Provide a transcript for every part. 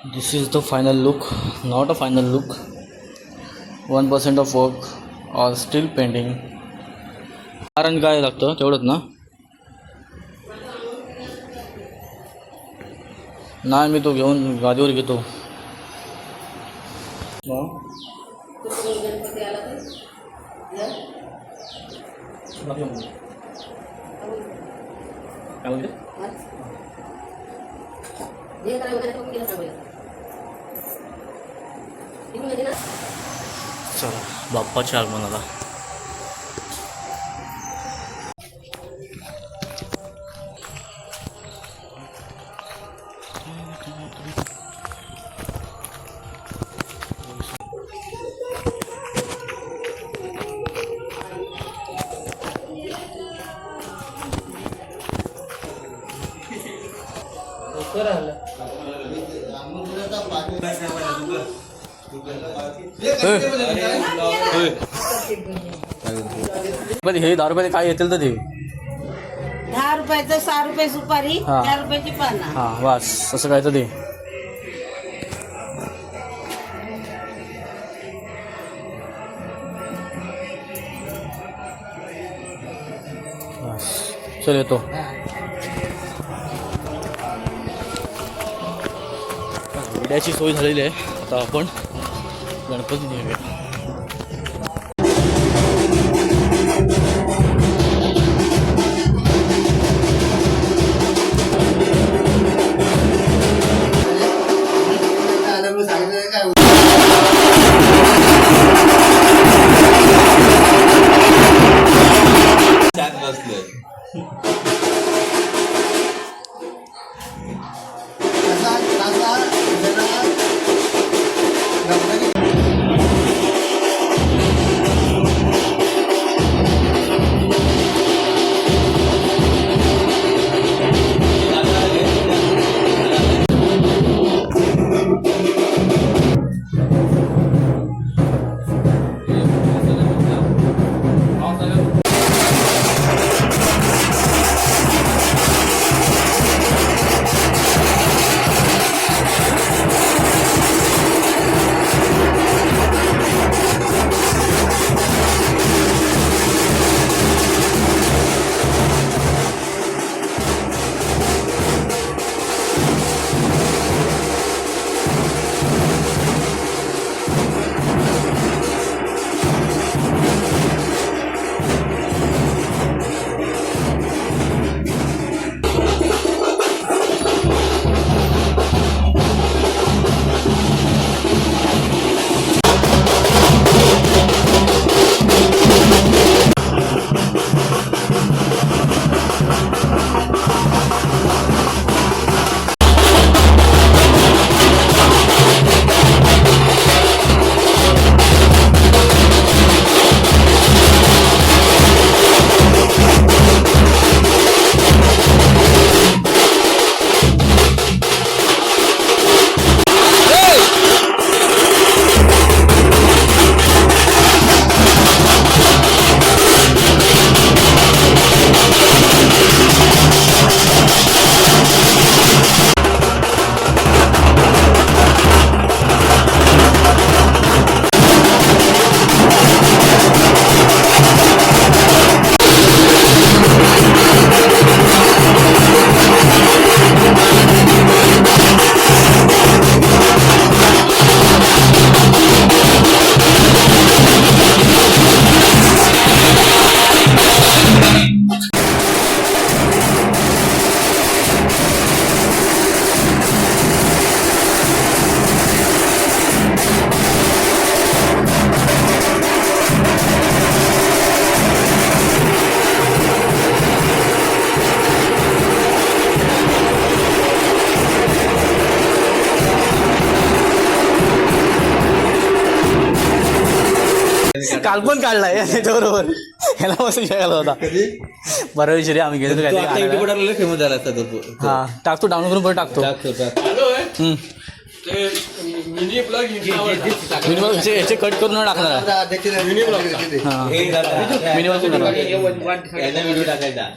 This is the final look, not a final look. 1% of work are still pending. कारण काय लागतं तेवढंच ना? नाही मी तो घेऊन गादीवर घेतो. चला बाप्पाच्या आगमनाला. हे 10 रुपये काय येतील तर ते 10 रुपयाचं 6 रुपये सुपारी, हा. 4 रुपयाची पानं. हां बस असं काय तर ते. बस चल येतो. विड्याची सोय झालेली आहे. आता आपण गणपती देऊया. काल पण काढलाय त्याच्याबरोबर. ह्याला मस्त शिकायला होता. बऱ्या दिवशी रे आम्ही गेलो काय फेमस झाला हा टाकतो डाउनलोड करून परत टाकतो. मिनिमम याचे कट करून न टाकणार. व्हिडिओ टाकायचा.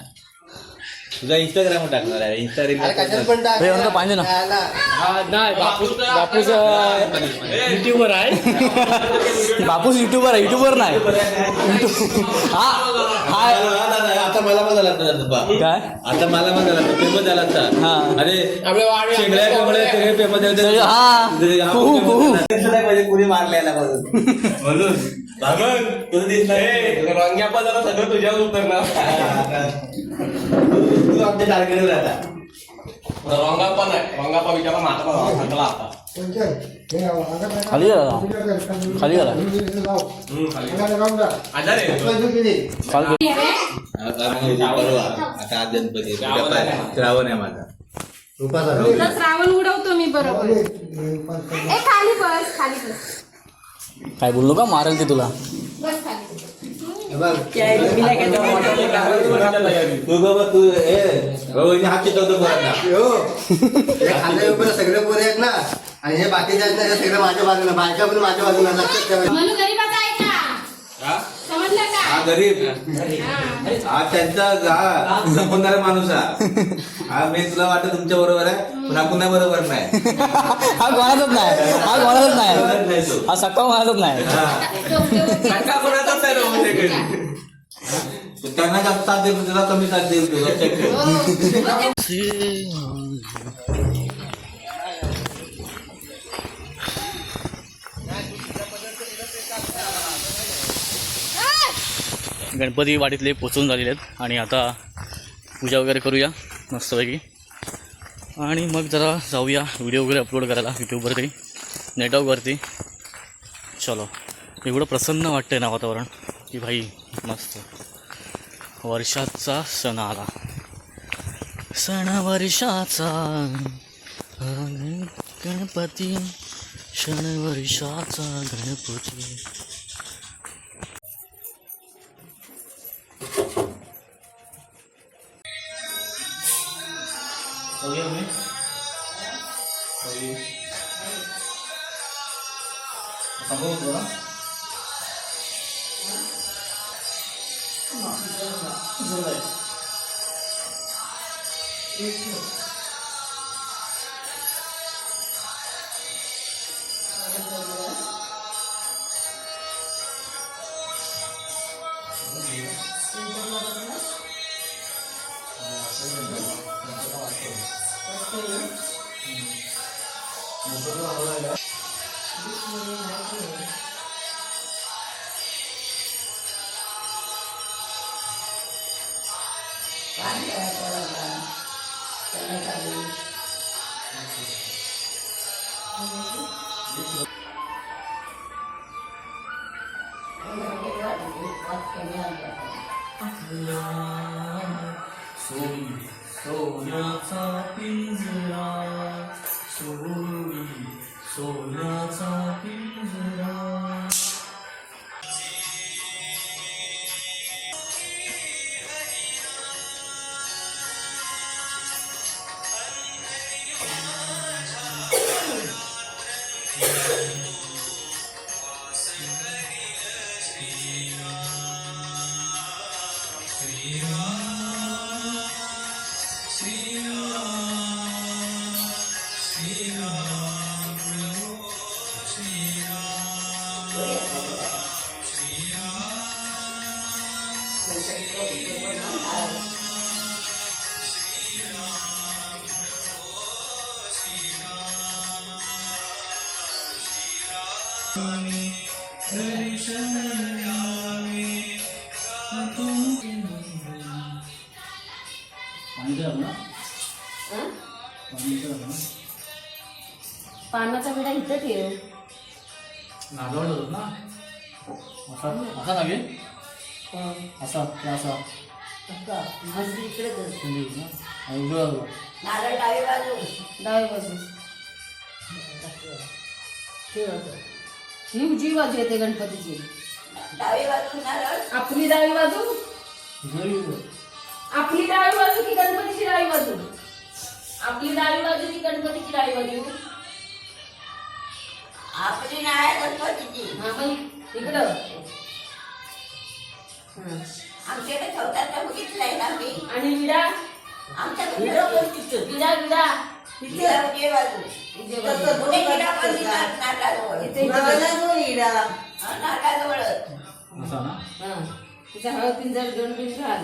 तुझा इंस्टाग्राम टाकणार आहे हे म्हणतो पाहिजे ना बापूस युट्यूबर आहे. बापूस युट्यूबर नाही हा हा आता मला पण झाला काय आता मला पण झाला फेमस झाला हा. अरे आपल्या वाडे शेंगड्या कमळे सगळे फेमस हा कुहू कुहू कुणी मारलेला म्हणून तुला दिसणार रंग्या पदाला सगळं तुझ्यावर उतरणार. तू आमच्या टार्गेटवर आता रंगाप्पा नाही, रंगाप्पा विचारा माता थकला आता. खाली गेला खाली गेला आजार आहे. परवा आता आज गणपती श्रावण आहे माझा तुला श्रावण उडवतो मी बरोबर. ए खाली बस खाली बस काय बोललो का मारेल ते तुला बस खाली. हात चिकवतो सगळे पोरे आहेत ना आणि हे बाकीचे आहेत ना हे सगळे माझ्या बाजूला बायका पण माझ्या बाजूला लक्षात ठेवा. म्हणून गरीबाचा आहे का समजलं का? हा गरीब हा त्यांचा हा जपणारा माणूस हा मी तुला वाटत तुमच्या बरोबर आहे पण आपण नाही बरोबर नाही हा कोणाचाच नाही हा सक्का कोणाचाच नाही त्यांना जास्त साथ देतो तुला कमी साथ देईल तू लक्षात ठेव. गणपती वाडीतले पोचून झालेले आहेत आणि आता पूजा वगैरे करूया मस्तपैकी आणि मग जरा जाऊया व्हिडिओ वगैरे अपलोड करायला यूट्यूबवरती नेटवर्कवरती. चलो एवढं प्रसन्न वाटतं ना वातावरण की भाई मस्त वर्षाचा सण आला सण वर्षाचा गणपती क्षण वर्षाचा गणपती. सोन्याचा पिंजरा सोन्याचा पिंजरा. पानाचा विडा इथं ठेव. नारळ होत ना असा असा लागेल असा असा इकडे नारळ डावी बाजू डावी बाजू ही उजवी बाजू येते गणपतीची. डावी बाजू नारळ आपली डावी बाजू आपली डावी बाजू की गणपतीची डावी बाजू. आपली डावी बाजू की गणपतीची डावी बाजू. आपली नाही गणपतीची. हा मग इकडं आमच्याकडे ठेवतात बघितलंय ना मी. आणि विडा विडा कोण पिक्चर? विडा विडा विडा उजव्या बाजू. तसं पुढे विडा पण दिसतात नाटाजवळ. नाटाजवळ विडा. हा, नाटाजवळच. असं ना. हा तिच्या हळद पिंजर दोन पिंजर घाल.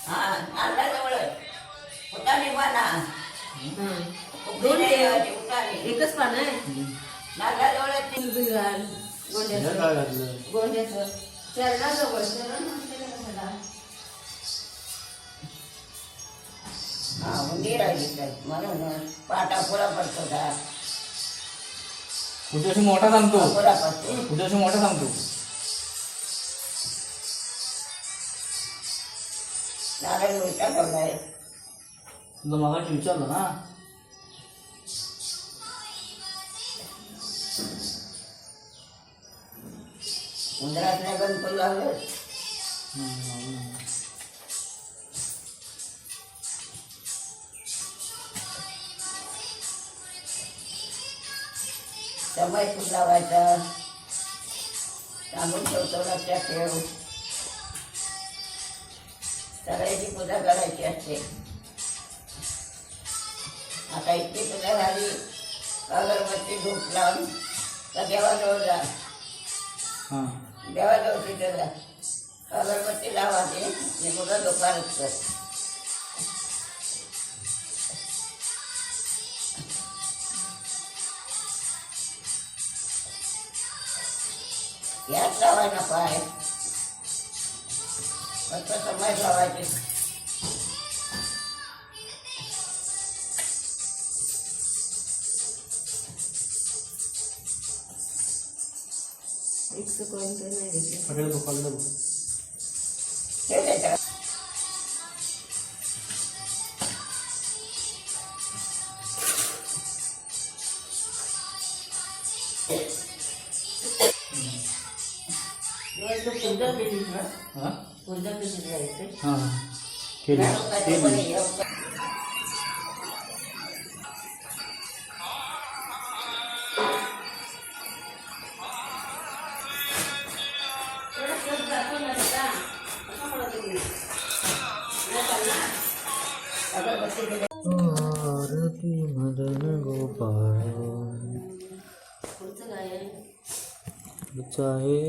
हा, नाटाजवळच. फुटाणे पाना. दोन फुटाणे. एकच पान आहे. नाटाजवळच. पिंजर घाल. गोंड्याचं गोंड्याचं चरणाजवळ चरण म्हणते ना त्याला. हा, उंदीर राहिली तर म्हणून पाटा पुरा पडतो का? तुझ्याशी मोठा सांगतो. पुरा पडतो. तुझ्याशी मोठा सांगतो. नारळ उलटा ठेवलाय. तुझं मला विचारलं ना. उंदरातल्या गणपती लावलं. समय खूप लावायचा. सांगून ठेवतो लक्षात ठेव. सगळ्याची पूजा करायची असते. आता इतकी पूजा झाली. अगरबत्ती धूप लावून तर देवाजवळ जा. हां. देवाजवळ तिथे जा. अगरबत्ती लावायची आणि पूजा दुपारच कर. याच लावायला पाय. फक्त समय लावायचे. एक कॉइन तर नाही घेतलं. सगळे दुखाकडे बघ. ठेव त्याच्यावर. पूजा केली ना. हां पूजा केली जायचे. हां केली. आरती मदन गोपाळ. पुढचं काय आहे? पुढचं आहे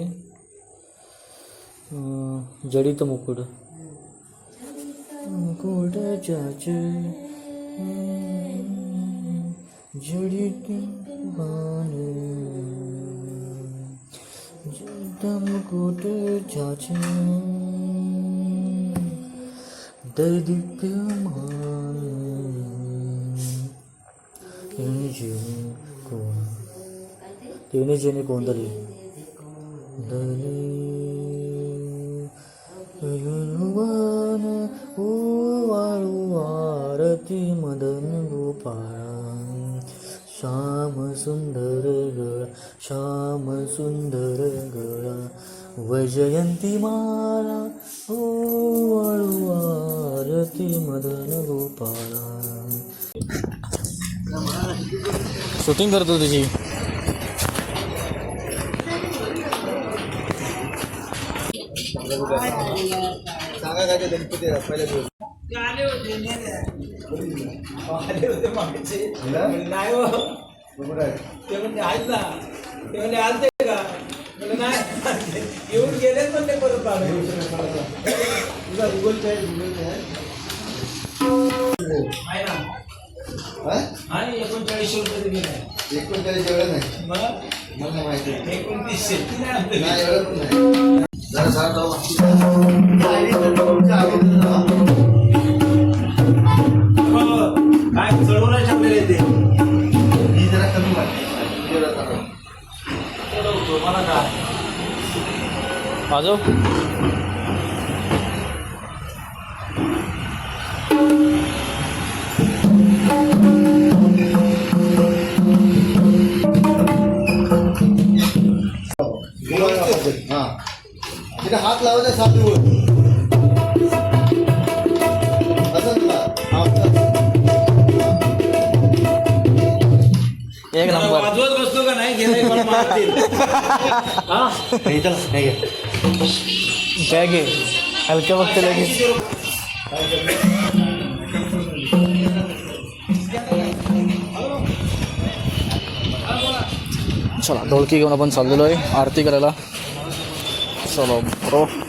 जडित मुकुट. मुकुटाचे जडित बाण. जडित मुकुट जाचे दैदिप्यमान. तेने जेणे कोणतरी हनुमान वाळू आरती मदन गोपाळ. श्याम सुंदर गळा श्याम सुंदर गळा वैजयंती माला. वाळू आरती मदन गोपाळ. शूटिंग करतो तुझी. सांगा काय गणपती पहिल्या दिवस आले होते मागचे नाही हो ते म्हणजे आहेत ना ते म्हणजे आलते का म्हणजे नाही येऊन गेलेच पण ते परत आले. तुझा गुगल पे आहे ना आणि 39 रुपये दिले 39 एवढं नाही मग मला माहिती आहे. 2900 नाही नाही एवढं पण नाही. जरा सारा जाऊ. काय चढवून टाकलेले ते ही जरा कमी वाटते. चढवतो मला का वाजव. हा तिथे हात लावायचा साधू असं तुला. एक नंबर. वाजवत बसतो का नाही गेले मला मारतील. हा काय घे हलक्या बघते लगेच. चला ढोलकी घेऊन आपण चाललेलो आहे आरती करायला. चलो बरोबर.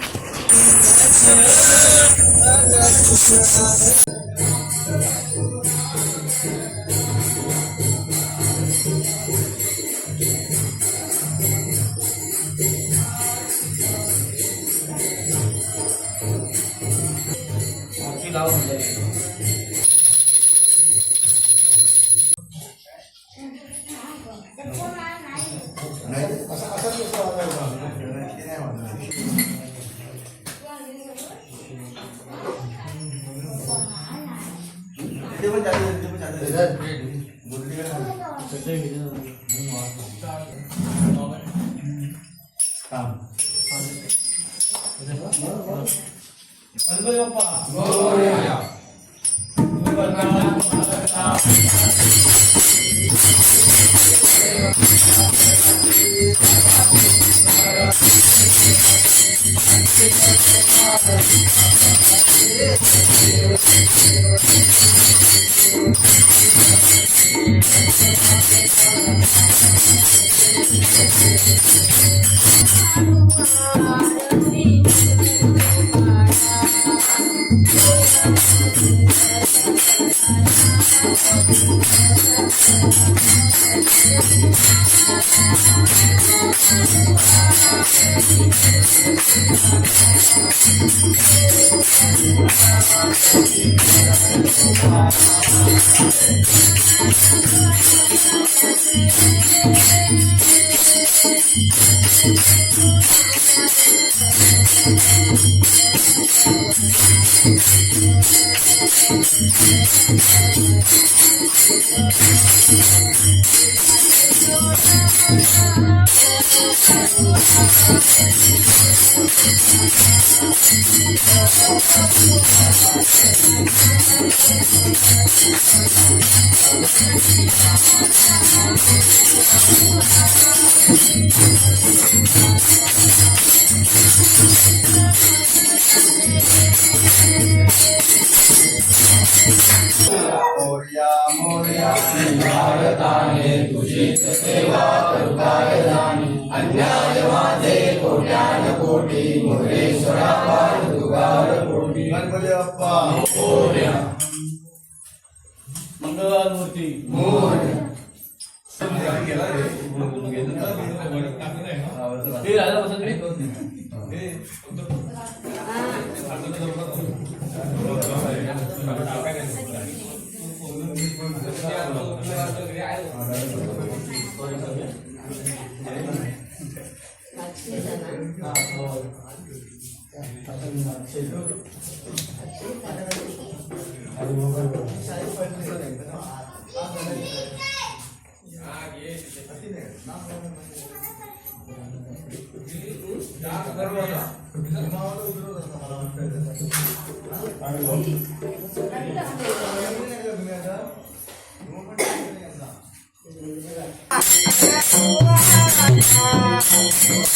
Mangalmurti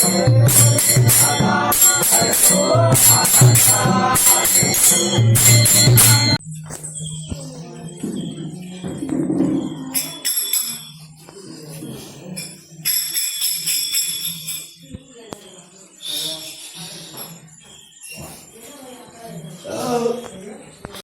Thank you.